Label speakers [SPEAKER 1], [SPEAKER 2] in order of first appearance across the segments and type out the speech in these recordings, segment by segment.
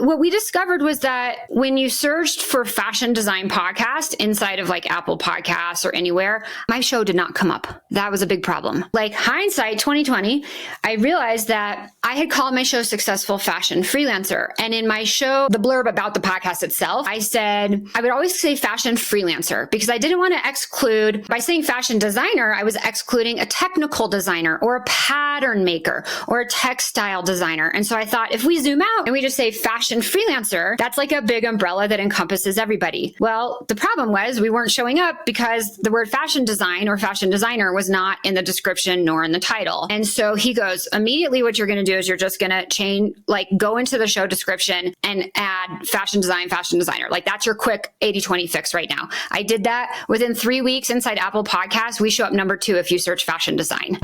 [SPEAKER 1] what we discovered was that when you searched for fashion design podcast inside of like Apple Podcasts or anywhere, my show did not come up. That was a big problem. Like hindsight 2020, I realized that I had called my show Successful Fashion Freelancer. And in my show, the blurb about the podcast itself, I said, I would always say fashion freelancer because I didn't want to exclude, by saying fashion designer, I was excluding a technical designer or a pattern maker or a textile designer. And so I thought if we zoom out and we just say fashion freelancer, that's like a big umbrella that encompasses everybody. Well, the problem was we weren't showing up because the word fashion design or fashion designer was not in the description nor in the title. And so he goes, immediately what you're going to do is you're just going to go into the show description and add fashion designer. Like that's your quick 80-20 fix right now. I did that within 3 weeks inside Apple Podcasts. We show up number 2 if you search fashion design.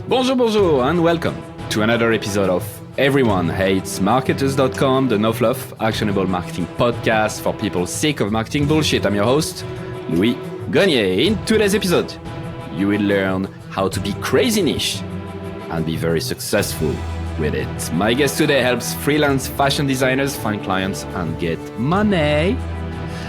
[SPEAKER 2] Bonjour, and welcome to another episode of EveryoneHatesMarketers.com, the no fluff, actionable marketing podcast for people sick of marketing bullshit. I'm your host, Louis Gagnier. In today's episode, you will learn how to be crazy niche and be very successful with it. My guest today helps freelance fashion designers find clients and get money.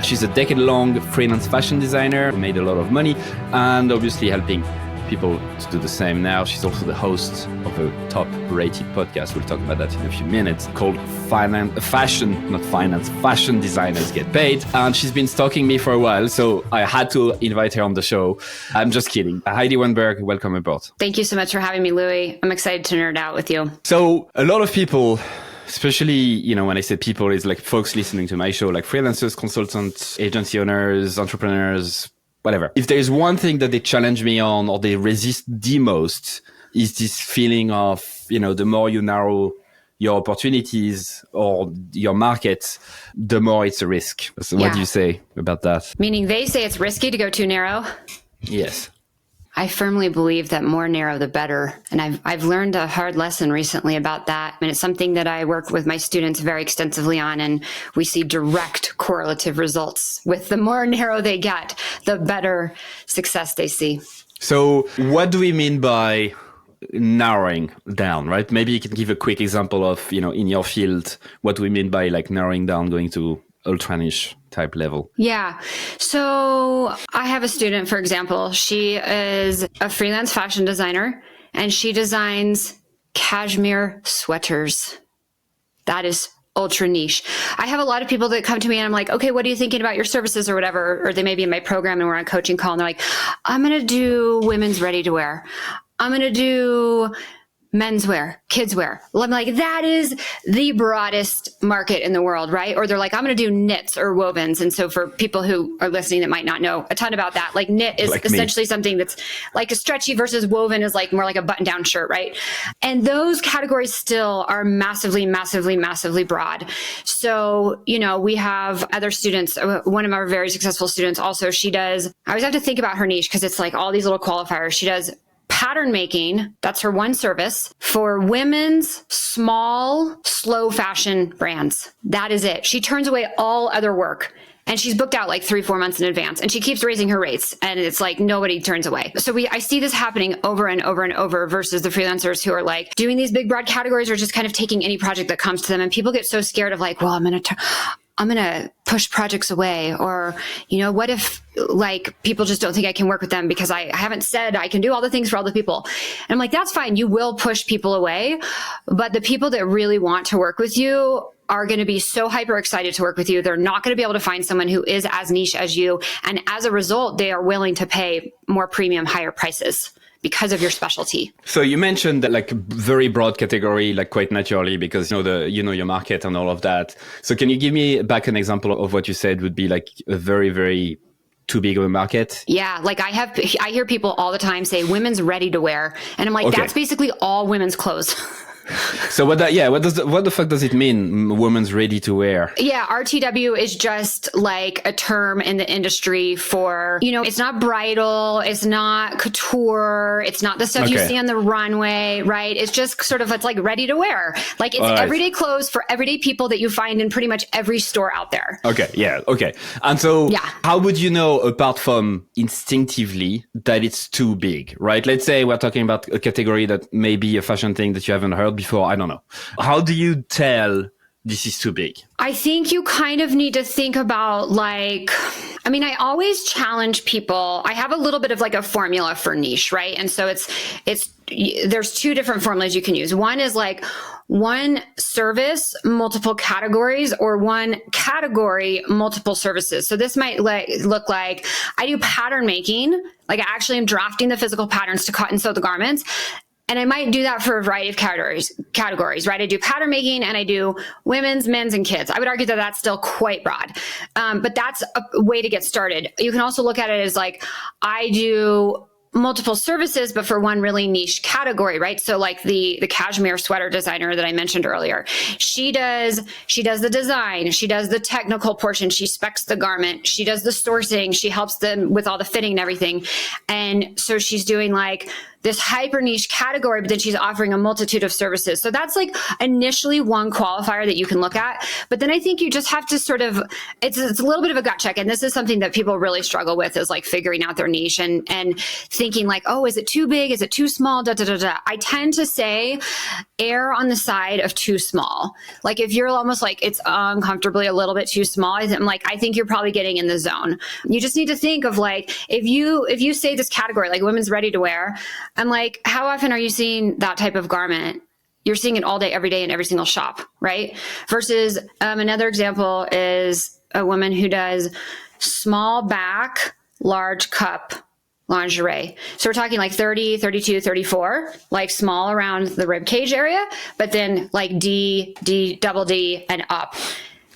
[SPEAKER 2] She's a decade-long freelance fashion designer, made a lot of money, and obviously helping people to do the same now. She's also the host of a top-rated podcast. We'll talk about that in a few minutes, called Fashion Designers Get Paid. And she's been stalking me for a while, so I had to invite her on the show. I'm just kidding. Heidi Weinberg, welcome aboard.
[SPEAKER 1] Thank you so much for having me, Louis. I'm excited to nerd out with you.
[SPEAKER 2] So a lot of people, especially, when I say people, is like folks listening to my show, like freelancers, consultants, agency owners, entrepreneurs, whatever. If there's one thing that they challenge me on or they resist the most is this feeling of, the more you narrow your opportunities or your market, the more it's a risk. So what do you say about that? Meaning
[SPEAKER 1] they say it's risky to go too narrow?
[SPEAKER 2] Yes.
[SPEAKER 1] I firmly believe that more narrow, the better. And I've learned a hard lesson recently about that. And it's something that I work with my students very extensively on. And we see direct correlative results. With the more narrow they get, the better success they see. So
[SPEAKER 2] what do we mean by narrowing down, right? Maybe you can give a quick example of, in your field, what we mean by like narrowing down, going to ultra niche type level.
[SPEAKER 1] Yeah. So I have a student, for example, she is a freelance fashion designer and she designs cashmere sweaters. That is ultra niche. I have a lot of people that come to me and I'm like, okay, what are you thinking about your services or whatever? Or they may be in my program and we're on a coaching call and they're like, I'm going to do women's ready to wear. I'm going to do menswear, kidswear. I'm like, that is the broadest market in the world, right? Or they're like, I'm going to do knits or wovens. And so for people who are listening that might not know a ton about that, like knit is like essentially something that's like a stretchy versus woven is like more like a button down shirt, right? And those categories still are massively, massively, massively broad. So, we have other students, one of our very successful students also, I always have to think about her niche because it's like all these little qualifiers. She does pattern making, that's her one service, for women's small, slow fashion brands. That is it. She turns away all other work. And she's booked out like 3-4 months in advance and she keeps raising her rates and it's like nobody turns away. So I see this happening over and over and over versus the freelancers who are like doing these big broad categories or just kind of taking any project that comes to them. And people get so scared of like, well, I'm going to push projects away. Or, what if like people just don't think I can work with them because I haven't said I can do all the things for all the people. And I'm like, that's fine. You will push people away. But the people that really want to work with you are going to be so hyper excited to work with you. They're not going to be able to find someone who is as niche as you. And as a result, they are willing to pay more premium, higher prices because of your specialty.
[SPEAKER 2] So you mentioned that like very broad category, like quite naturally, because you know your market and all of that. So can you give me back an example of what you said would be like a very, very too big of a market?
[SPEAKER 1] Yeah. Like I hear people all the time say women's ready to wear. And I'm like, That's basically all women's clothes.
[SPEAKER 2] So what the fuck does it mean? Women's ready to wear?
[SPEAKER 1] Yeah, RTW is just like a term in the industry for, it's not bridal, it's not couture, it's not the stuff you see on the runway, right? It's just sort of, it's like ready to wear. Like it's everyday clothes for everyday people that you find in pretty much every store out there.
[SPEAKER 2] Okay. And so how would you know, apart from instinctively, that it's too big, right? Let's say we're talking about a category that may be a fashion thing that you haven't heard before. I don't know. How do you tell this is too big?
[SPEAKER 1] I think you kind of need to think about I always challenge people. I have a little bit of like a formula for niche, right? And so there's two different formulas you can use. One is like one service, multiple categories, or one category, multiple services. So this might look like I do pattern making. Like I actually am drafting the physical patterns to cut and sew the garments. And I might do that for a variety of categories, right? I do pattern making and I do women's, men's, and kids. I would argue that that's still quite broad. But that's a way to get started. You can also look at it as like, I do multiple services, but for one really niche category, right? So like the cashmere sweater designer that I mentioned earlier, she does the design, she does the technical portion, she specs the garment, she does the sourcing, she helps them with all the fitting and everything. And so she's doing like this hyper niche category, but then she's offering a multitude of services. So that's like initially one qualifier that you can look at. But then I think you just have to sort of, it's a little bit of a gut check. And this is something that people really struggle with, is like figuring out their niche and thinking like, oh, is it too big? Is it too small? I tend to say err on the side of too small. Like if you're almost like it's uncomfortably a little bit too small, I think you're probably getting in the zone. You just need to think of like, if you say this category, like women's ready to wear, I'm like, how often are you seeing that type of garment? You're seeing it all day, every day in every single shop, right? Versus another example is a woman who does small back, large cup lingerie. So we're talking like 30, 32, 34, like small around the rib cage area, but then like D, double D and up.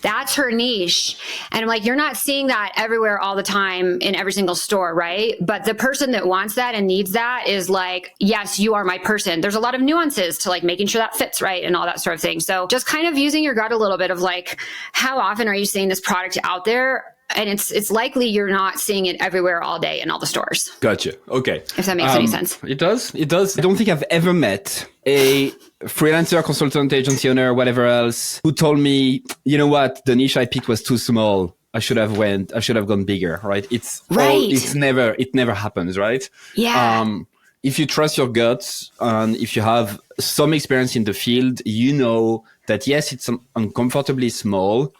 [SPEAKER 1] That's her niche. And I'm like, you're not seeing that everywhere all the time in every single store, right? But the person that wants that and needs that is like, yes, you are my person. There's a lot of nuances to like making sure that fits right and all that sort of thing. So just kind of using your gut a little bit of like, how often are you seeing this product out there? And it's likely you're not seeing it everywhere all day in all the stores.
[SPEAKER 2] Gotcha. Okay.
[SPEAKER 1] If that makes any sense.
[SPEAKER 2] It does. I don't think I've ever met a freelancer, consultant, agency owner, whatever else, who told me, you know what, the niche I picked was too small. I should have gone bigger, right? It never happens, right?
[SPEAKER 1] Yeah.
[SPEAKER 2] If you trust your guts and if you have some experience in the field, you know that yes, it's uncomfortably small,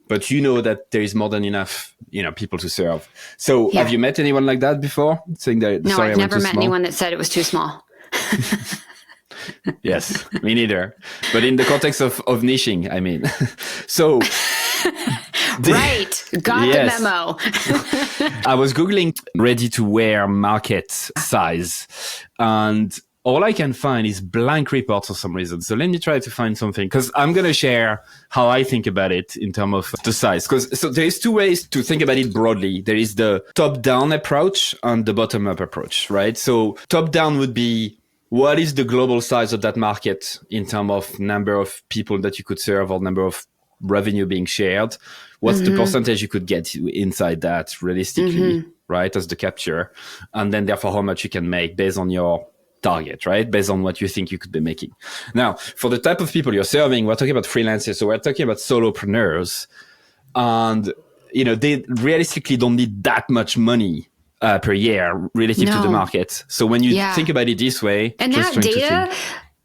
[SPEAKER 2] but you know that there is more than enough, people to serve. So have you met anyone like that before? Saying that,
[SPEAKER 1] no, I've never met anyone that said it was too small.
[SPEAKER 2] Yes, me neither. But in the context of niching, I mean. So.
[SPEAKER 1] Right. Got the memo.
[SPEAKER 2] I was Googling ready-to-wear market size, and all I can find is blank reports for some reason. So let me try to find something, because I'm going to share how I think about it in terms of the size. So there is two ways to think about it broadly. There is the top-down approach and the bottom-up approach, right? So top-down would be, what is the global size of that market in terms of number of people that you could serve or number of revenue being shared? What's the percentage you could get inside that realistically, right, as the capture? And then therefore how much you can make based on your target, right? Based on what you think you could be making. Now, for the type of people you're serving, we're talking about freelancers. So we're talking about solopreneurs. And, they realistically don't need that much money per year relative to the market. So when you think about it this way,
[SPEAKER 1] and that data,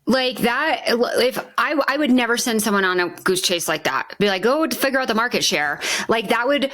[SPEAKER 1] like that, if I would never send someone on a goose chase like that. Be like, go figure out the market share. Like that would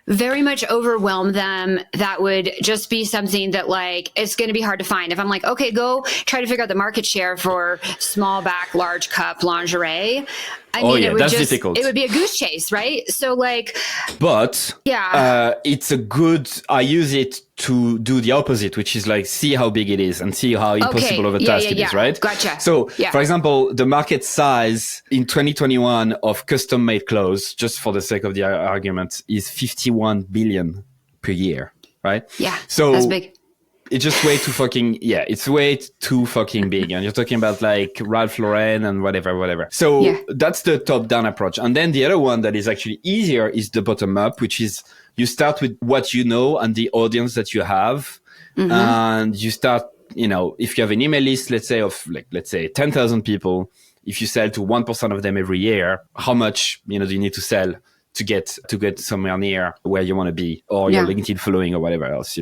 [SPEAKER 1] very much overwhelm them. That would just be something that like, it's going to be hard to find. If I'm like, okay, go try to figure out the market share for small back, large cup lingerie.
[SPEAKER 2] That's difficult.
[SPEAKER 1] It would be a goose chase, right? So like,
[SPEAKER 2] but I use it to do the opposite, which is like, see how big it is and see how impossible of a task it is, right?
[SPEAKER 1] Gotcha.
[SPEAKER 2] So for example, the market size in 2021 of custom made clothes, just for the sake of the argument, is 51 billion per year, right?
[SPEAKER 1] Yeah.
[SPEAKER 2] So
[SPEAKER 1] that's big.
[SPEAKER 2] it's just way too fucking, it's way too fucking big. And you're talking about like Ralph Lauren and whatever. So that's the top down approach. And then the other one that is actually easier is the bottom up, which is you start with what you know and the audience that you have. And you start, if you have an email list, let's say 10,000 people, if you sell to 1% of them every year, how much, do you need to sell to get somewhere near where you want to be, or your LinkedIn following or whatever else,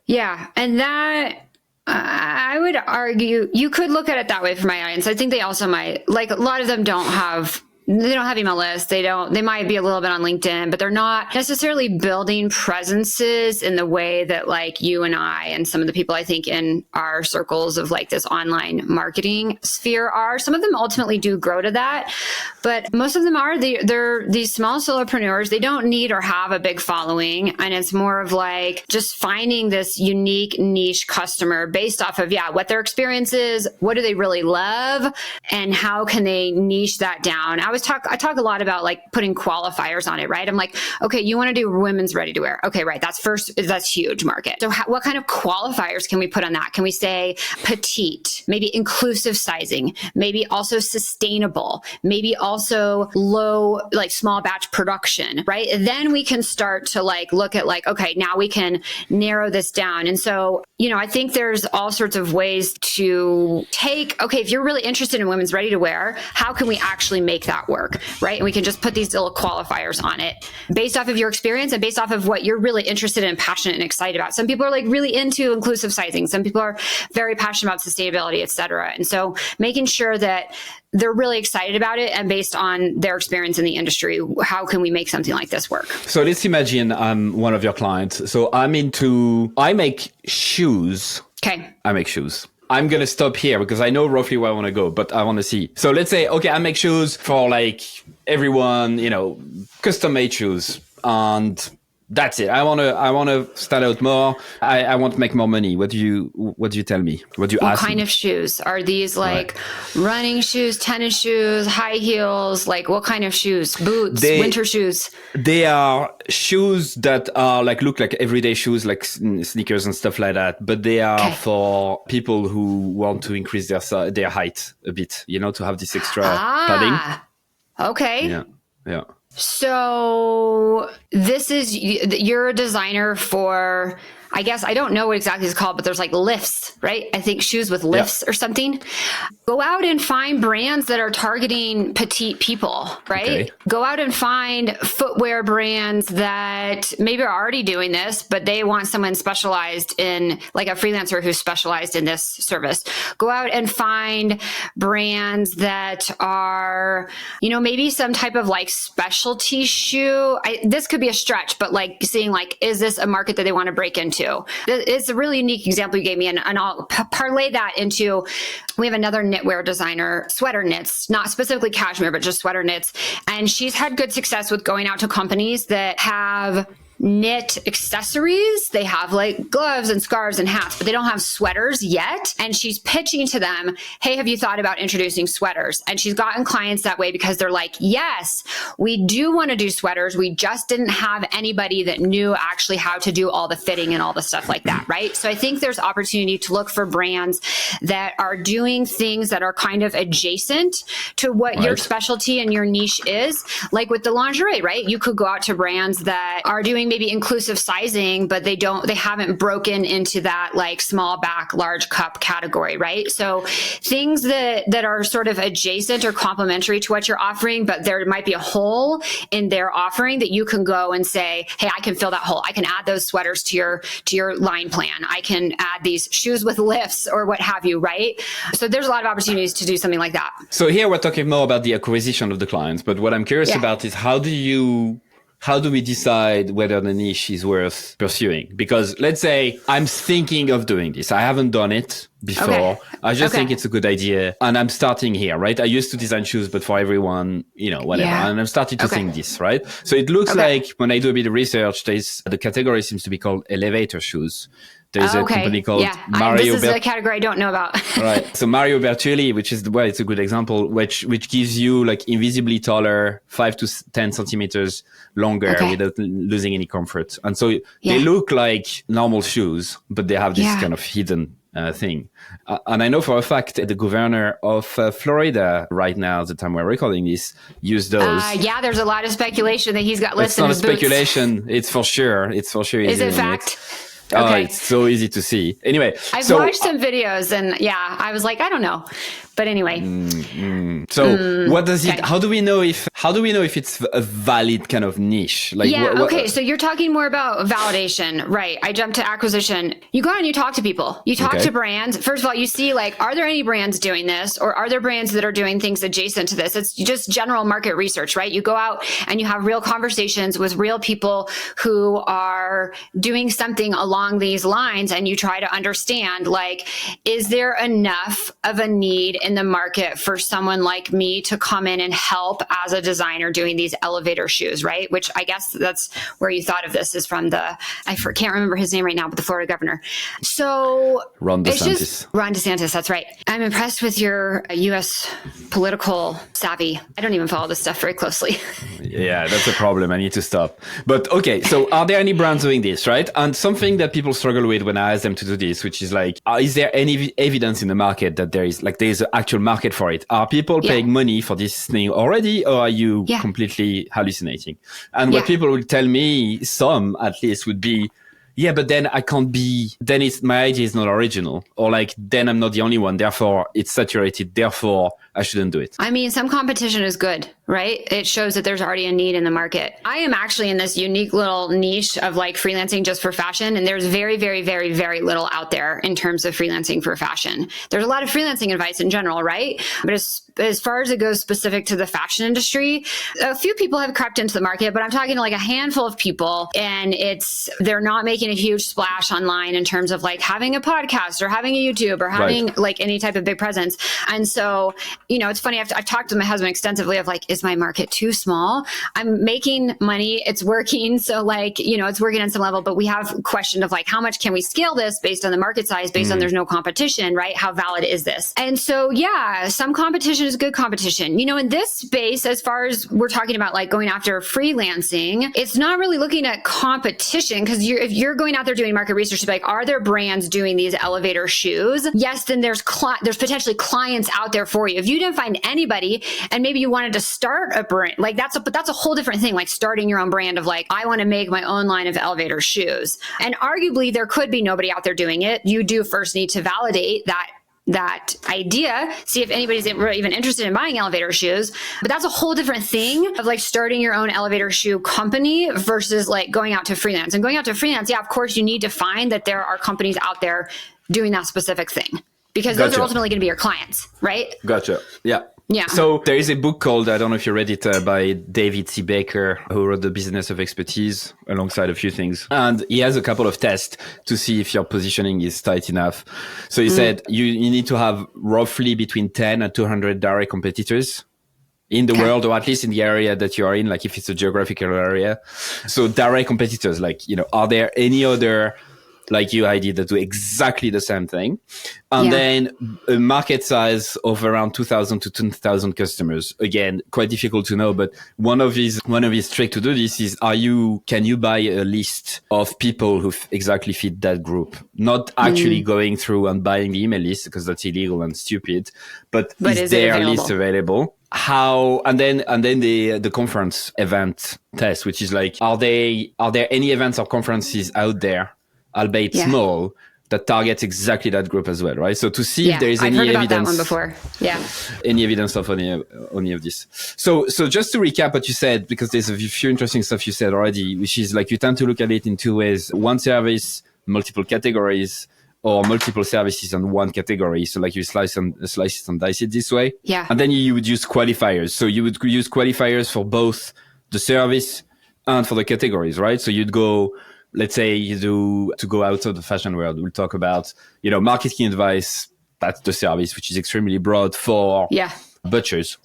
[SPEAKER 1] Yeah. And that, I would argue you could look at it that way for my audience. I think they also might, like, a lot of them don't have email lists. They might be a little bit on LinkedIn, but they're not necessarily building presences in the way that like you and I and some of the people I think in our circles of like this online marketing sphere are. Some of them ultimately do grow to that, but most of them are, they're these small solopreneurs. They don't need or have a big following. And it's more of like just finding this unique niche customer based off of, what their experience is, what do they really love, and how can they niche that down. I talk a lot about like putting qualifiers on it, right? I'm like, okay, you want to do women's ready to wear. Okay, right. That's huge market. So what kind of qualifiers can we put on that? Can we say petite, maybe inclusive sizing, maybe also sustainable, maybe also low, like small batch production, right? And then we can start to like look at like, okay, now we can narrow this down. And so, I think there's all sorts of ways to take, okay, if you're really interested in women's ready to wear, how can we actually make that work, right? And we can just put these little qualifiers on it based off of your experience and based off of what you're really interested in, passionate and excited about. Some people are like really into inclusive sizing. Some people are very passionate about sustainability, et cetera. And so making sure that they're really excited about it and based on their experience in the industry, how can we make something like this work?
[SPEAKER 2] So let's imagine I'm one of your clients. So I make shoes.
[SPEAKER 1] Okay.
[SPEAKER 2] I make shoes. I'm going to stop here because I know roughly where I want to go, but I want to see. So let's say, okay, I make shoes for like everyone, custom made shoes. And that's it. I want to stand out more. I want to make more money. What do you tell me? What
[SPEAKER 1] kind of shoes? Are these like running shoes, tennis shoes, high heels? Like what kind of shoes? Boots, winter shoes?
[SPEAKER 2] They are shoes that are like, look like everyday shoes, like sneakers and stuff like that. But they are for people who want to increase their height a bit, to have this extra padding.
[SPEAKER 1] Okay.
[SPEAKER 2] Yeah.
[SPEAKER 1] So you're a designer for, I guess, I don't know what exactly it's called, but there's like lifts, right? I think shoes with lifts or something. Go out and find brands that are targeting petite people, right? Okay. Go out and find footwear brands that maybe are already doing this, but they want someone specialized in, like a freelancer who's specialized in this service. Go out and find brands that are, maybe some type of like specialty shoe. This could be a stretch, but like seeing like, is this a market that they want to break into? It's a really unique example you gave me, and I'll parlay that into, we have another knitwear designer, sweater knits, not specifically cashmere, but just sweater knits. And she's had good success with going out to companies that have knit accessories. They have like gloves and scarves and hats, but they don't have sweaters yet. And she's pitching to them, hey, have you thought about introducing sweaters? And she's gotten clients that way because they're like, yes, we do want to do sweaters. We just didn't have anybody that knew actually how to do all the fitting and all the stuff like that, right? So I think there's opportunity to look for brands that are doing things that are kind of adjacent to what your specialty and your niche is. Like with the lingerie, right? You could go out to brands that are doing maybe inclusive sizing, but they haven't broken into that like small back, large cup category, right? So things that are sort of adjacent or complementary to what you're offering, but there might be a hole in their offering that you can go and say, hey, I can fill that hole. I can add those sweaters to your line plan. I can add these shoes with lifts or what have you, right? So there's a lot of opportunities to do something like that.
[SPEAKER 2] So here we're talking more about the acquisition of the clients, but what I'm curious about is how do we decide whether the niche is worth pursuing? Because let's say I'm thinking of doing this. I haven't done it before. Okay. I just think it's a good idea. And I'm starting here, right? I used to design shoes, but for everyone, whatever. Yeah. And I'm starting to think this, right? So it looks like when I do a bit of research, the category seems to be called elevator shoes. There's a company called Mario.
[SPEAKER 1] This is a category I don't know about.
[SPEAKER 2] Right. So Mario Bertulli, which is it's a good example, which gives you like invisibly taller, 5 to 10 centimeters longer without losing any comfort. And so they look like normal shoes, but they have this kind of hidden thing. And I know for a fact the governor of Florida right now, at the time we're recording this, used those.
[SPEAKER 1] There's a lot of speculation that he's got listed in his
[SPEAKER 2] boots. It's not a speculation. It's for sure.
[SPEAKER 1] Is it fact?
[SPEAKER 2] Oh, it's so easy to see. Anyway,
[SPEAKER 1] I've watched some videos and I was like, I don't know. But anyway.
[SPEAKER 2] So what does it, how do we know if it's a valid kind of niche? Like,
[SPEAKER 1] so you're talking more about validation, right? I jumped to acquisition. You go out and you talk to people, you talk to brands. First of all, you see like, are there any brands doing this or are there brands that are doing things adjacent to this? It's just general market research, right? You go out and you have real conversations with real people who are doing something along these lines. And you try to understand, like, is there enough of a need in the market for someone like me to come in and help as a designer doing these elevator shoes, right? Which I guess that's where you thought of this, is from I can't remember his name right now, but the Florida governor. So
[SPEAKER 2] Ron DeSantis.
[SPEAKER 1] Ron DeSantis, that's right. I'm impressed with your U.S. political savvy. I don't even follow this stuff very closely.
[SPEAKER 2] Yeah, that's a problem. I need to stop. But okay, so are there any brands doing this, right? And something that people struggle with when I ask them to do this, which is like, is there any evidence in the market that there's an actual market for it? Are people paying money for this thing already, or are you completely hallucinating? And what people will tell me, some at least, would be, but then my idea is not original, or like, then I'm not the only one, therefore it's saturated, therefore I shouldn't do it.
[SPEAKER 1] I mean, some competition is good, right? It shows that there's already a need in the market. I am actually in this unique little niche of like freelancing just for fashion. And there's very, very, very, very little out there in terms of freelancing for fashion. There's a lot of freelancing advice in general, right? But as far as it goes specific to the fashion industry, a few people have crept into the market, but I'm talking like a handful of people, and they're not making a huge splash online in terms of like having a podcast or having a YouTube or having like any type of big presence. And so, it's funny. I've talked to my husband extensively of like, is my market too small? I'm making money. It's working. So like, it's working on some level, but we have questioned of like, how much can we scale this based on the market size, based on there's no competition, right? How valid is this? And so, some competition is good competition. In this space, as far as we're talking about like going after freelancing, it's not really looking at competition, because if you're going out there doing market research, like, are there brands doing these elevator shoes? Yes, then there's potentially clients out there for you. If you didn't find anybody and maybe you wanted to start a brand, like that's a whole different thing, like starting your own brand of like, I want to make my own line of elevator shoes. And arguably there could be nobody out there doing it. You do first need to validate that idea, see if anybody's even interested in buying elevator shoes. But that's a whole different thing of like starting your own elevator shoe company versus like going out to freelance. And going out to freelance, of course, you need to find that there are companies out there doing that specific thing, because those are ultimately going to be your clients, right?
[SPEAKER 2] Gotcha. Yeah.
[SPEAKER 1] Yeah.
[SPEAKER 2] So there is a book called, I don't know if you read it, by David C. Baker, who wrote The Business of Expertise alongside a few things. And he has a couple of tests to see if your positioning is tight enough. So he said you need to have roughly between 10 and 200 direct competitors in the world, or at least in the area that you are in, like if it's a geographical area. So direct competitors, like, are there any other like you, Heidi, that do exactly the same thing? And then a market size of around 2,000 to 10,000 customers. Again, quite difficult to know, but one of his tricks to do this is, can you buy a list of people who exactly fit that group? Not actually going through and buying the email list, because that's illegal and stupid, but is their list available? How, and then the conference event test, which is like, are there any events or conferences out there, albeit small, that targets exactly that group as well, right? So to see if there is any evidence. I've heard about that one before. Yeah. Any evidence of any of this. So just to recap what you said, because there's a few interesting stuff you said already, which is like, you tend to look at it in two ways: one service, multiple categories, or multiple services on one category. So like you slice it and dice it this way. Yeah. And then you would use qualifiers. So you would use qualifiers for both the service and for the categories, right? So you'd go, let's say to go out of the fashion world, we'll talk about, marketing advice. That's the service, which is extremely broad for butchers.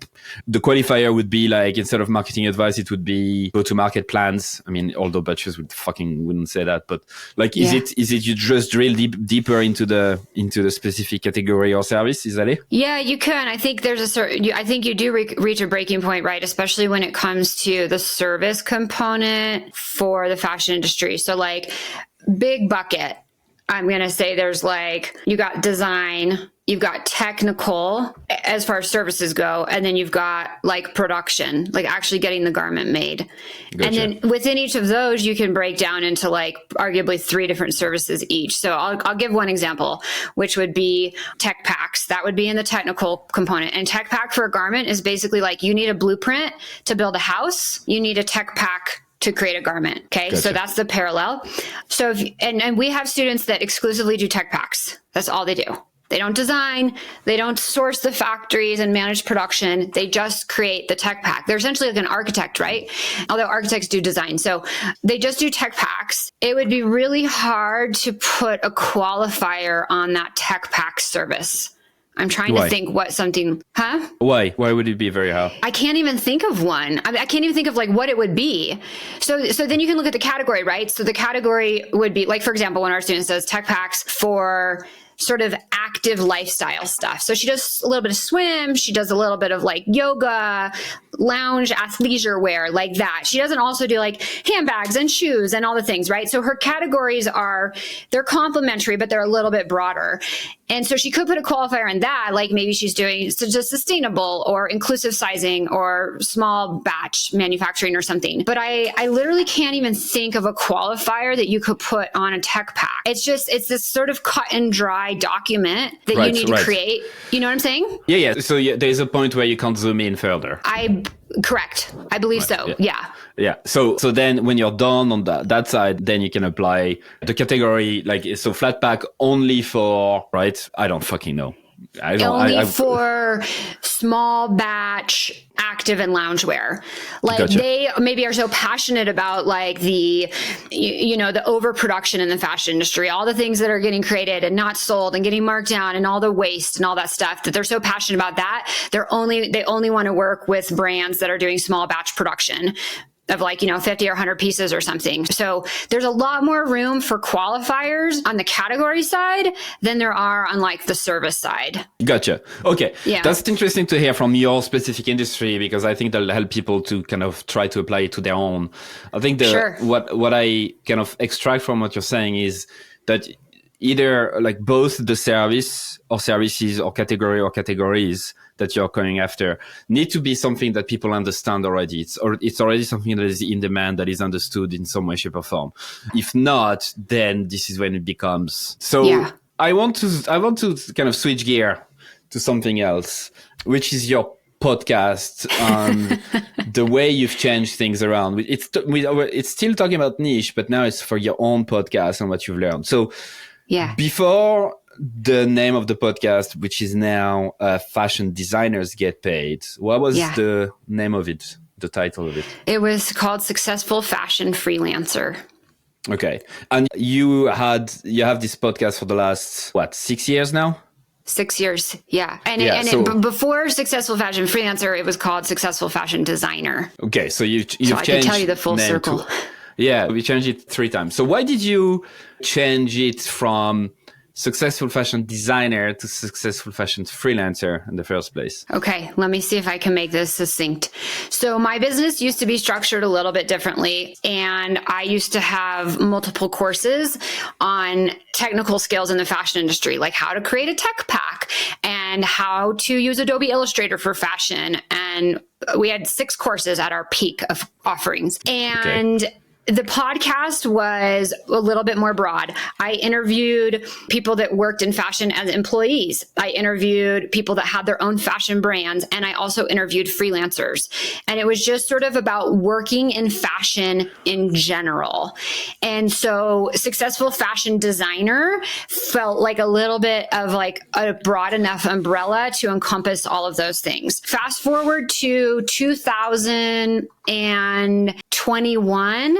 [SPEAKER 2] The qualifier would be like, instead of marketing advice, it would be go-to-market plans. I mean, although butchers wouldn't say that, but like, is it you just drill deeper into the specific category or service? Is that it?
[SPEAKER 1] Yeah, you can. I think there's I think you do reach a breaking point, right? Especially when it comes to the service component for the fashion industry. So like, big bucket, I'm going to say there's like, you got design, you've got technical as far as services go, and then you've got like production, like actually getting the garment made. Gotcha. And then within each of those, you can break down into like arguably 3 different services each. So I'll give one example, which would be tech packs. That would be in the technical component. And tech pack for a garment is basically like, you need a blueprint to build a house. You need a tech pack to create a garment. Okay. Gotcha. So that's the parallel. So and we have students that exclusively do tech packs. That's all they do. They don't design, they don't source the factories and manage production. They just create the tech pack. They're essentially like an architect, right? Although architects do design. So they just do tech packs. It would be really hard to put a qualifier on that tech pack service. I'm trying to think what something,
[SPEAKER 2] Why? Why would it be very hard?
[SPEAKER 1] I can't even think of one. I can't even think of like what it would be. So then you can look at the category, right? So the category would be like, for example, when our student says tech packs for sort of active lifestyle stuff. So she does a little bit of swim. She does a little bit of like yoga, lounge, athleisure wear, like that. She doesn't also do like handbags and shoes and all the things, right? So her categories they're complementary, but they're a little bit broader. And so she could put a qualifier in that, like maybe she's doing just sustainable or inclusive sizing or small batch manufacturing or something. But I literally can't even think of a qualifier that you could put on a tech pack. It's this sort of cut and dry document that you need to create. You know what I'm saying?
[SPEAKER 2] Yeah. So there's a point where you can't zoom in further.
[SPEAKER 1] Correct. I believe so. Yeah. So then when you're done on that side, then you can apply the category, like, so flat pack only for, right? I don't fucking know. Only for small batch active and loungewear. Like gotcha. They maybe are so passionate about like the overproduction in the fashion industry, all the things that are getting created and not sold and getting marked down and all the waste and all that stuff, that they're so passionate about that. They only want to work with brands that are doing small batch production of like, 50 or 100 pieces or something. So there's a lot more room for qualifiers on the category side than there are on like the service side.
[SPEAKER 2] Gotcha. Okay.
[SPEAKER 1] Yeah.
[SPEAKER 2] That's interesting to hear from your specific industry, because I think that'll help people to kind of try to apply it to their own. I think what I kind of extract from what you're saying is that either like both the service or services or categories that you're going after need to be something that people understand already. It's already something that is in demand, that is understood in some way, shape, or form. If not, then this is when it becomes so. Yeah. I want to kind of switch gear to something else, which is your podcast on the way you've changed things around. It's still talking about niche, but now it's for your own podcast and what you've learned. So
[SPEAKER 1] yeah,
[SPEAKER 2] before the name of the podcast, which is now Fashion Designers Get Paid, what was the name of it, the title of it?
[SPEAKER 1] It was called Successful Fashion Freelancer.
[SPEAKER 2] Okay. And you have this podcast for the last, 6 years now?
[SPEAKER 1] 6 years, yeah. Before Successful Fashion Freelancer, it was called Successful Fashion Designer.
[SPEAKER 2] Okay, so you've
[SPEAKER 1] so
[SPEAKER 2] changed.
[SPEAKER 1] I can tell you the full circle.
[SPEAKER 2] We changed it 3 times. So why did you change it from Successful Fashion Designer to Successful Fashion Freelancer in the first place?
[SPEAKER 1] Okay, let me see if I can make this succinct. So my business used to be structured a little bit differently, and I used to have multiple courses on technical skills in the fashion industry, like how to create a tech pack and how to use Adobe Illustrator for fashion. And we had 6 courses at our peak of offerings. And the podcast was a little bit more broad. I interviewed people that worked in fashion as employees. I interviewed people that had their own fashion brands. And I also interviewed freelancers. And it was just sort of about working in fashion in general. And so Successful Fashion Designer felt like a little bit of like a broad enough umbrella to encompass all of those things. Fast forward to 2018, 21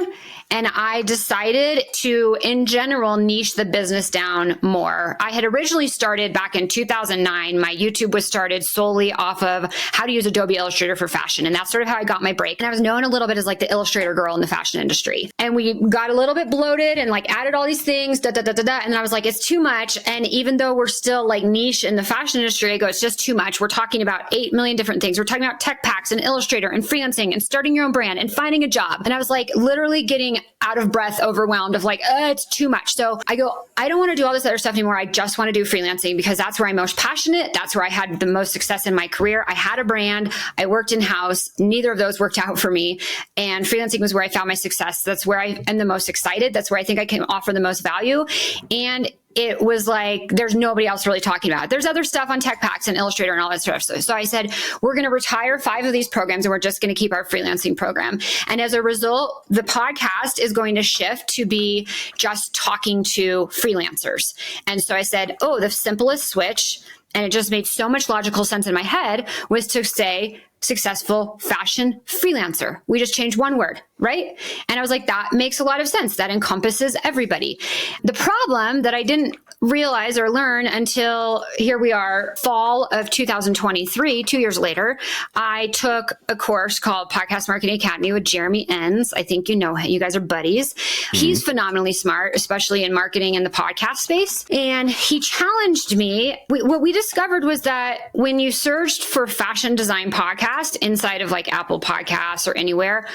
[SPEAKER 1] and I decided to, in general, niche the business down more. I had originally started back in 2009. My YouTube was started solely off of how to use Adobe Illustrator for fashion. And that's sort of how I got my break. And I was known a little bit as like the Illustrator girl in the fashion industry. And we got a little bit bloated and like added all these things, And then I was like, it's too much. And even though we're still like niche in the fashion industry, I go, it's just too much. We're talking about 8 million different things. We're talking about tech packs and Illustrator and freelancing and starting your own brand and finding a job. And I was like literally getting out of breath, overwhelmed of like, it's too much. So I go, I don't want to do all this other stuff anymore. I just want to do freelancing because that's where I'm most passionate. That's where I had the most success in my career. I had a brand. I worked in-house. Neither of those worked out for me. And freelancing was where I found my success. That's where I am the most excited. That's where I think I can offer the most value. And it was like, there's nobody else really talking about it. There's other stuff on tech packs and Illustrator and all that stuff. So I said, we're going to retire 5 of these programs and we're just going to keep our freelancing program. And as a result, the podcast is going to shift to be just talking to freelancers. And so I said, the simplest switch, and it just made so much logical sense in my head, was to say successful fashion freelancer. We just changed one word, right? And I was like, that makes a lot of sense. That encompasses everybody. The problem that I didn't realize or learn until here we are, fall of 2023, 2 years later, I took a course called Podcast Marketing Academy with Jeremy Enns. I think you know him. You guys are buddies. Mm-hmm. He's phenomenally smart, especially in marketing in the podcast space. And he challenged me. What we discovered was that when you searched for fashion design podcast inside of like Apple Podcasts or anywhere,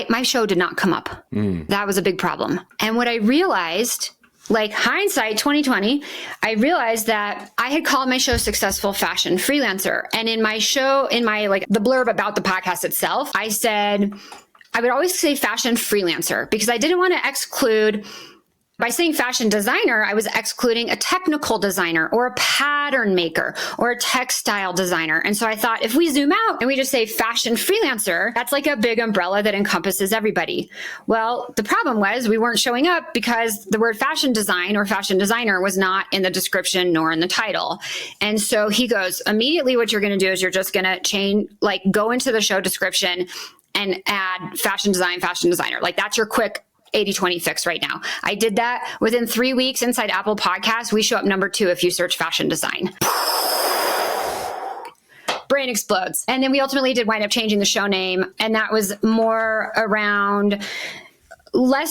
[SPEAKER 1] my show did not come up. That was a big problem. And what I realized, like hindsight 2020, I realized that I had called my show Successful Fashion Freelancer. And in my show, in my like the blurb about the podcast itself, I said, I would always say fashion freelancer because I didn't want to exclude. By saying fashion designer, I was excluding a technical designer or a pattern maker or a textile designer. And so I thought if we zoom out and we just say fashion freelancer, that's like a big umbrella that encompasses everybody. Well, the problem was we weren't showing up because the word fashion design or fashion designer was not in the description nor in the title. And so he goes, immediately what you're going to do is you're just going to go into the show description and add fashion design, fashion designer. Like that's your quick 80-20 fix right now. I did that within 3 weeks inside Apple Podcasts. We show up number 2 if you search fashion design. Brain explodes. And then we ultimately did wind up changing the show name. And that was less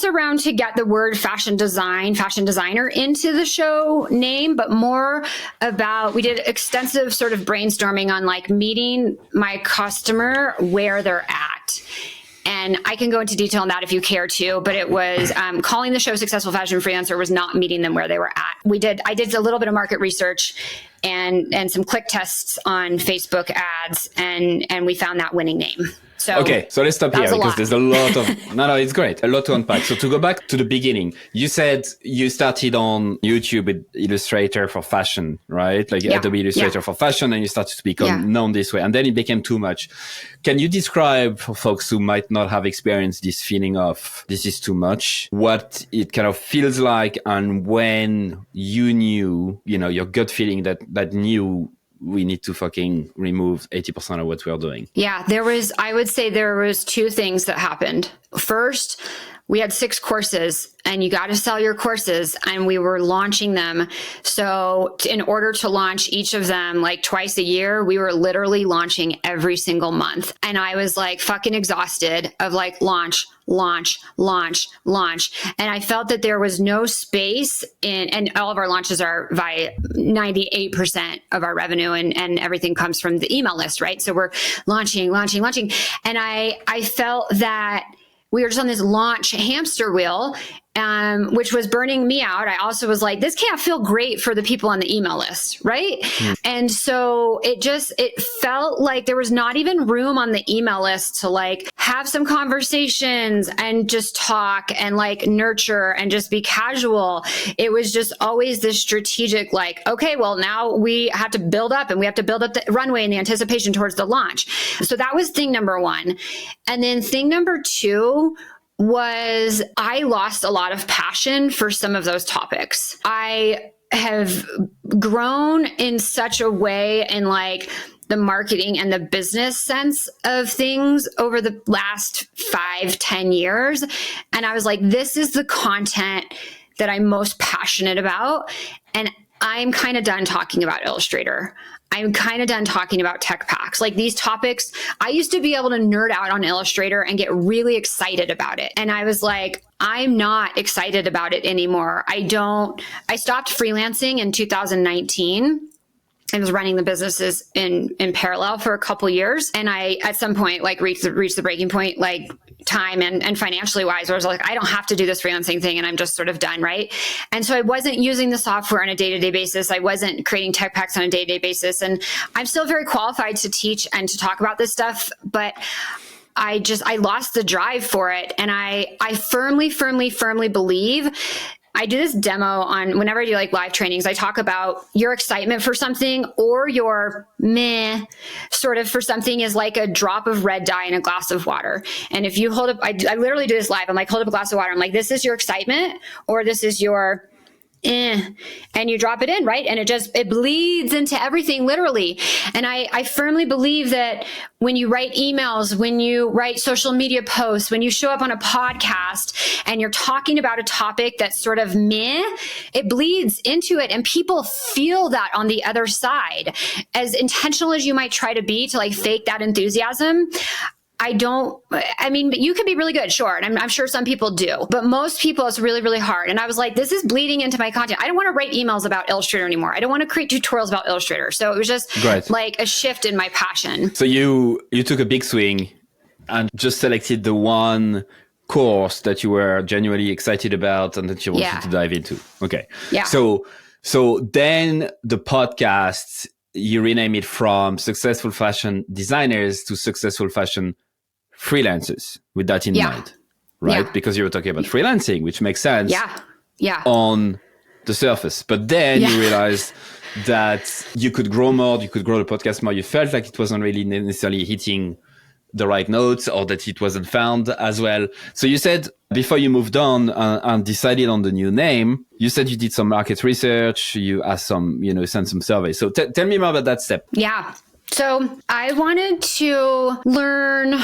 [SPEAKER 1] around to get the word fashion designer into the show name, but more about, we did extensive sort of brainstorming on like meeting my customer where they're at. And I can go into detail on that if you care to, but it was calling the show Successful Fashion Freelancer was not meeting them where they were at. I did a little bit of market research and some click tests on Facebook ads, and we found that winning name. So
[SPEAKER 2] let's stop here because there's a lot of, no, it's great. A lot to unpack. So to go back to the beginning, you said you started on YouTube with Illustrator for fashion, right? Like Adobe Illustrator for fashion, and you started to become known this way. And then it became too much. Can you describe for folks who might not have experienced this feeling of this is too much, what it kind of feels like and when you knew, your gut feeling that knew we need to fucking remove 80% of what we're doing? Yeah,
[SPEAKER 1] I would say there was 2 things that happened. First, we had 6 courses and you got to sell your courses and we were launching them. So in order to launch each of them like twice a year, we were literally launching every single month. And I was like fucking exhausted of like launch. And I felt that there was no space and all of our launches are via 98% of our revenue and everything comes from the email list, right? So we're launching. And I felt that we were just on this launch hamster wheel, which was burning me out. I also was like, this can't feel great for the people on the email list, right? And so it felt like there was not even room on the email list to like have some conversations and just talk and like nurture and just be casual. It was just always this strategic, like, okay, well now we have to build up and we have to build up the runway and the anticipation towards the launch. So that was thing number 1. And then thing number 2 was I lost a lot of passion for some of those topics. I have grown in such a way in like the marketing and the business sense of things over the last 5-10 years. And I was like, this is the content that I'm most passionate about. And I'm kind of done talking about Illustrator. I'm kind of done talking about tech packs. Like these topics, I used to be able to nerd out on Illustrator and get really excited about it. And I was like, I'm not excited about it anymore. I stopped freelancing in 2019. I was running the businesses in parallel for a couple years. And I, at some point, like reached the breaking point, like time and financially wise, where I was like, I don't have to do this freelancing thing and I'm just sort of done. Right. And so I wasn't using the software on a day-to-day basis. I wasn't creating tech packs on a day-to-day basis. And I'm still very qualified to teach and to talk about this stuff, but I lost the drive for it. And I firmly believe, I do this demo on whenever I do like live trainings, I talk about your excitement for something or your meh sort of for something is like a drop of red dye in a glass of water. And if you hold up, I literally do this live. I'm like, hold up a glass of water. I'm like, this is your excitement or this is your and you drop it in, right? And it bleeds into everything literally. And I firmly believe that when you write emails, when you write social media posts, when you show up on a podcast and you're talking about a topic that's sort of meh, it bleeds into it. And people feel that on the other side. As intentional as you might try to be to like fake that enthusiasm, but you can be really good, sure. And I'm sure some people do, but most people it's really, really hard. And I was like, this is bleeding into my content. I don't want to write emails about Illustrator anymore. I don't want to create tutorials about Illustrator. So it was just like a shift in my passion.
[SPEAKER 2] So you took a big swing and just selected the one course that you were genuinely excited about and that you wanted to dive into. Okay. Yeah. So then the podcast, you rename it from Successful Fashion Designers to Successful Fashion Freelancers with that in mind, right? Yeah. Because you were talking about freelancing, which makes sense on the surface. But then you realized that you could grow more, you could grow the podcast more. You felt like it wasn't really necessarily hitting the right notes or that it wasn't found as well. So you said before you moved on and decided on the new name, you said you did some market research, you asked some, sent some surveys. So tell me more about that step.
[SPEAKER 1] Yeah. So I wanted to learn,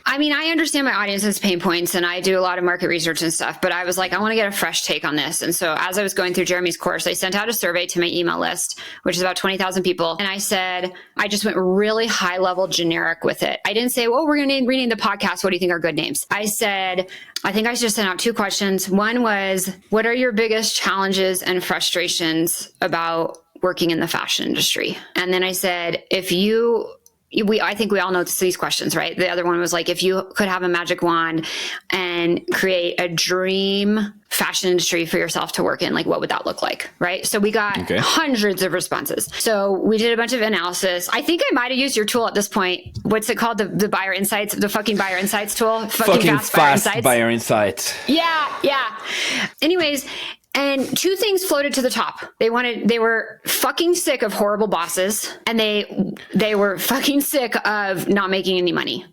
[SPEAKER 1] I understand my audience's pain points and I do a lot of market research and stuff, but I was like, I want to get a fresh take on this. And so as I was going through Jeremy's course, I sent out a survey to my email list, which is about 20,000 people. And I said, I just went really high level generic with it. I didn't say, well, we're going to rename the podcast. What do you think are good names? I said, I think I just sent out 2 questions. One was, what are your biggest challenges and frustrations about working in the fashion industry? And then I said, I think we all know these questions, right? The other one was like, if you could have a magic wand and create a dream fashion industry for yourself to work in, like what would that look like? Right. So we got hundreds of responses. So we did a bunch of analysis. I think I might've used your tool at this point. What's it called? The buyer insights, the fucking buyer insights tool. Fucking fast
[SPEAKER 2] buyer insights.
[SPEAKER 1] Yeah. Anyways, and 2 things floated to the top. They were fucking sick of horrible bosses and they were fucking sick of not making any money.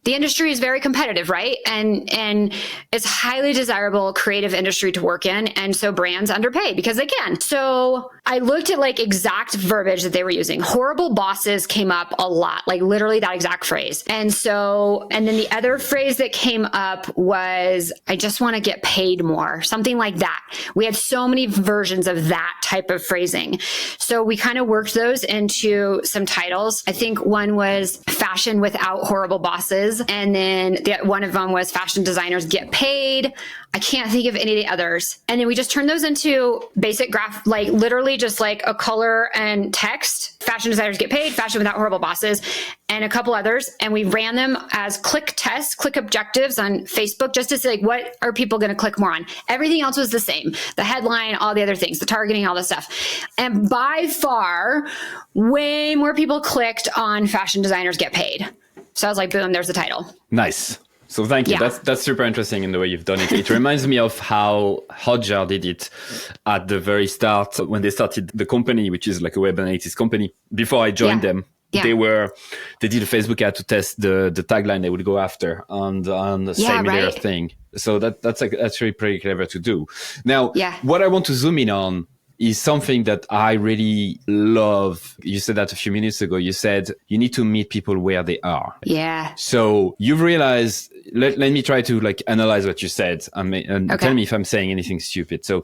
[SPEAKER 1] The industry is very competitive, right? And it's highly desirable creative industry to work in. And so brands underpay because they can. So I looked at like exact verbiage that they were using. Horrible bosses came up a lot, like literally that exact phrase. And then the other phrase that came up was, I just want to get paid more, something like that. We had so many versions of that type of phrasing. So we kind of worked those into some titles. I think one was Fashion Without Horrible Bosses. And then one of them was Fashion Designers Get Paid. I can't think of any of the others. And then we just turned those into basic graph, like literally just like a color and text. Fashion Designers Get Paid, Fashion Without Horrible Bosses, and a couple others. And we ran them as click tests, click objectives on Facebook just to say, like, what are people going to click more on? Everything else was the same. The headline, all the other things, the targeting, all this stuff. And by far, way more people clicked on Fashion Designers Get Paid. So I was like, boom, there's the title.
[SPEAKER 2] Nice. So thank you. Yeah. That's super interesting in the way you've done it. It reminds me of how Hotjar did it at the very start when they started the company, which is like a web analytics company. Before I joined them, they did a Facebook ad to test the tagline they would go after on the similar thing. So that's really pretty clever to do. Now, what I want to zoom in on is something that I really love. You said that a few minutes ago. You said you need to meet people where they are.
[SPEAKER 1] Yeah.
[SPEAKER 2] So you've realized, let me try to like analyze what you said and tell me if I'm saying anything stupid. So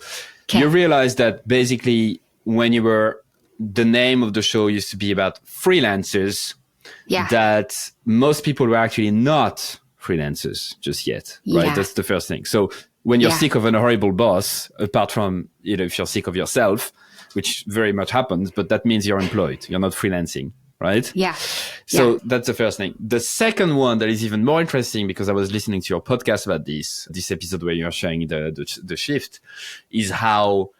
[SPEAKER 2] you realized that basically when you were, the name of the show used to be about freelancers, that most people were actually not freelancers just yet, right? That's the first thing. So when you're sick of an horrible boss, apart from, if you're sick of yourself, which very much happens, but that means you're employed. You're not freelancing, right?
[SPEAKER 1] Yeah.
[SPEAKER 2] So that's the first thing. The second one that is even more interesting, because I was listening to your podcast about this episode where you're sharing the shift, is how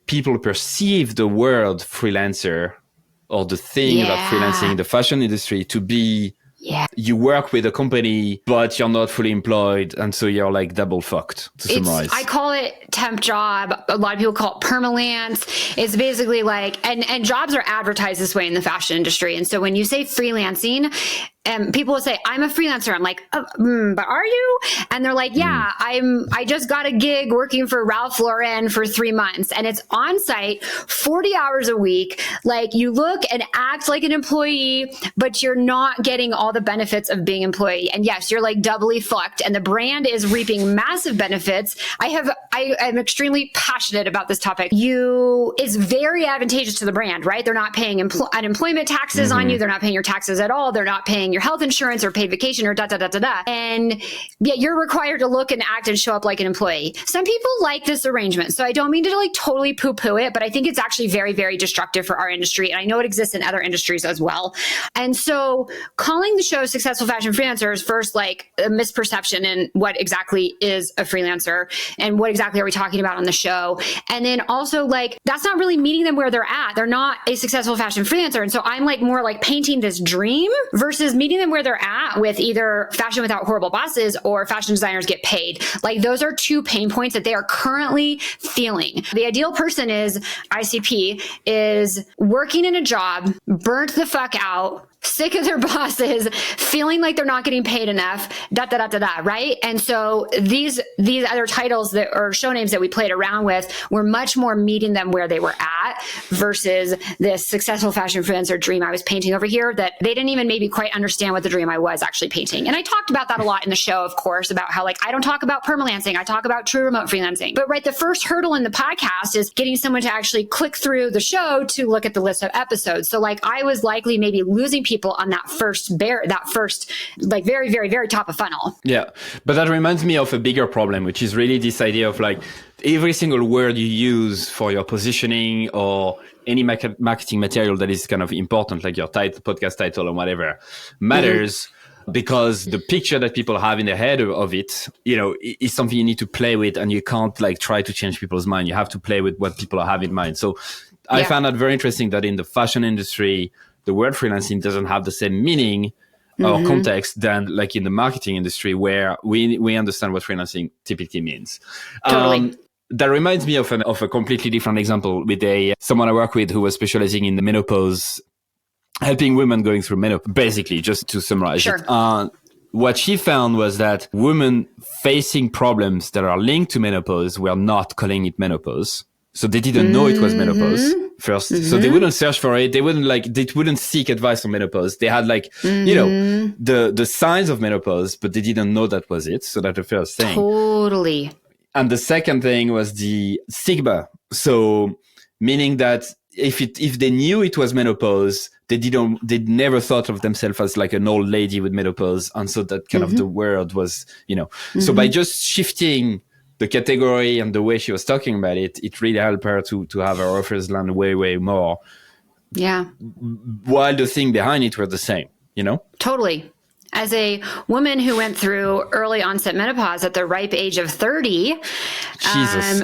[SPEAKER 2] people perceive the word freelancer or the thing about freelancing, the fashion industry, to be you work with a company, but you're not fully employed. And so you're like double fucked, to summarize.
[SPEAKER 1] I call it temp job. A lot of people call it permalance. It's basically like, and jobs are advertised this way in the fashion industry. And so when you say freelancing, and people will say, I'm a freelancer. I'm like, but are you? And they're like, yeah, I just got a gig working for Ralph Lauren for 3 months, and it's on site 40 hours a week. Like, you look and act like an employee, but you're not getting all the benefits of being employee. And yes, you're like doubly fucked, and the brand is reaping massive benefits. I am extremely passionate about this topic. It's very advantageous to the brand, right? They're not paying unemployment taxes on you. They're not paying your taxes at all. They're not paying your health insurance or paid vacation or da. And yet you're required to look and act and show up like an employee. Some people like this arrangement. So I don't mean to like totally poo-poo it, but I think it's actually very, very destructive for our industry. And I know it exists in other industries as well. And so calling the show Successful Fashion Freelancer is first like a misperception in what exactly is a freelancer and what exactly are we talking about on the show. And then also like, that's not really meeting them where they're at. They're not a successful fashion freelancer. And so I'm like more like painting this dream versus meeting them where they're at with either Fashion Without Horrible Bosses or Fashion Designers Get Paid. Like, those are two pain points that they are currently feeling. The ideal person is ICP, is working in a job, burnt the fuck out, sick of their bosses, feeling like they're not getting paid enough, right? And so these other titles or show names that we played around with were much more meeting them where they were at versus this successful fashion freelancer dream I was painting over here that they didn't even maybe quite understand what the dream I was actually painting. And I talked about that a lot in the show, of course, about how like I don't talk about permalancing, I talk about true remote freelancing. But right, the first hurdle in the podcast is getting someone to actually click through the show to look at the list of episodes. So like I was likely maybe losing people on that first like very, very, very top of funnel.
[SPEAKER 2] Yeah. But that reminds me of a bigger problem, which is really this idea of like every single word you use for your positioning or any marketing material that is kind of important, like your title, podcast title or whatever, matters. Because the picture that people have in their head of it, is something you need to play with, and you can't like try to change people's mind. You have to play with what people have in mind. So I found that very interesting that in the fashion industry, the word freelancing doesn't have the same meaning or context than like in the marketing industry, where we understand what freelancing typically means.
[SPEAKER 1] Totally.
[SPEAKER 2] That reminds me of a completely different example with someone I work with who was specializing in the menopause, helping women going through menopause, basically, just to summarize it. What she found was that women facing problems that are linked to menopause were not calling it menopause. So they didn't know it was menopause first. So they wouldn't search for it. They wouldn't seek advice on menopause. They had like, the signs of menopause, but they didn't know that was it. So that's the first thing.
[SPEAKER 1] Totally.
[SPEAKER 2] And the second thing was the stigma. So meaning that if they knew it was menopause, they never thought of themselves as like an old lady with menopause. And so that kind of the word was, so by just shifting the category and the way she was talking about it, it really helped her to have her offers land way, way more.
[SPEAKER 1] Yeah.
[SPEAKER 2] While the thing behind it were the same,
[SPEAKER 1] Totally. As a woman who went through early onset menopause at the ripe age of 30,
[SPEAKER 2] Jesus.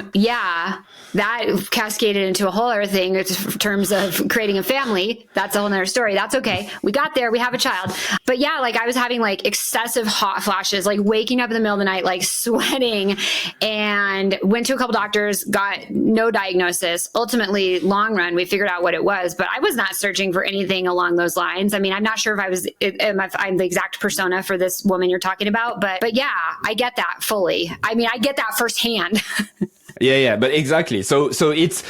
[SPEAKER 1] That cascaded into a whole other thing in terms of creating a family. That's a whole nother story. That's okay. We got there. We have a child. But yeah, like I was having like excessive hot flashes, like waking up in the middle of the night, like sweating, and went to a couple doctors, got no diagnosis. Ultimately, long run, we figured out what it was, but I was not searching for anything along those lines. I mean, I'm not sure if I'm the exact persona for this woman you're talking about, but yeah, I get that fully. I mean, I get that firsthand.
[SPEAKER 2] Yeah, but exactly. So it's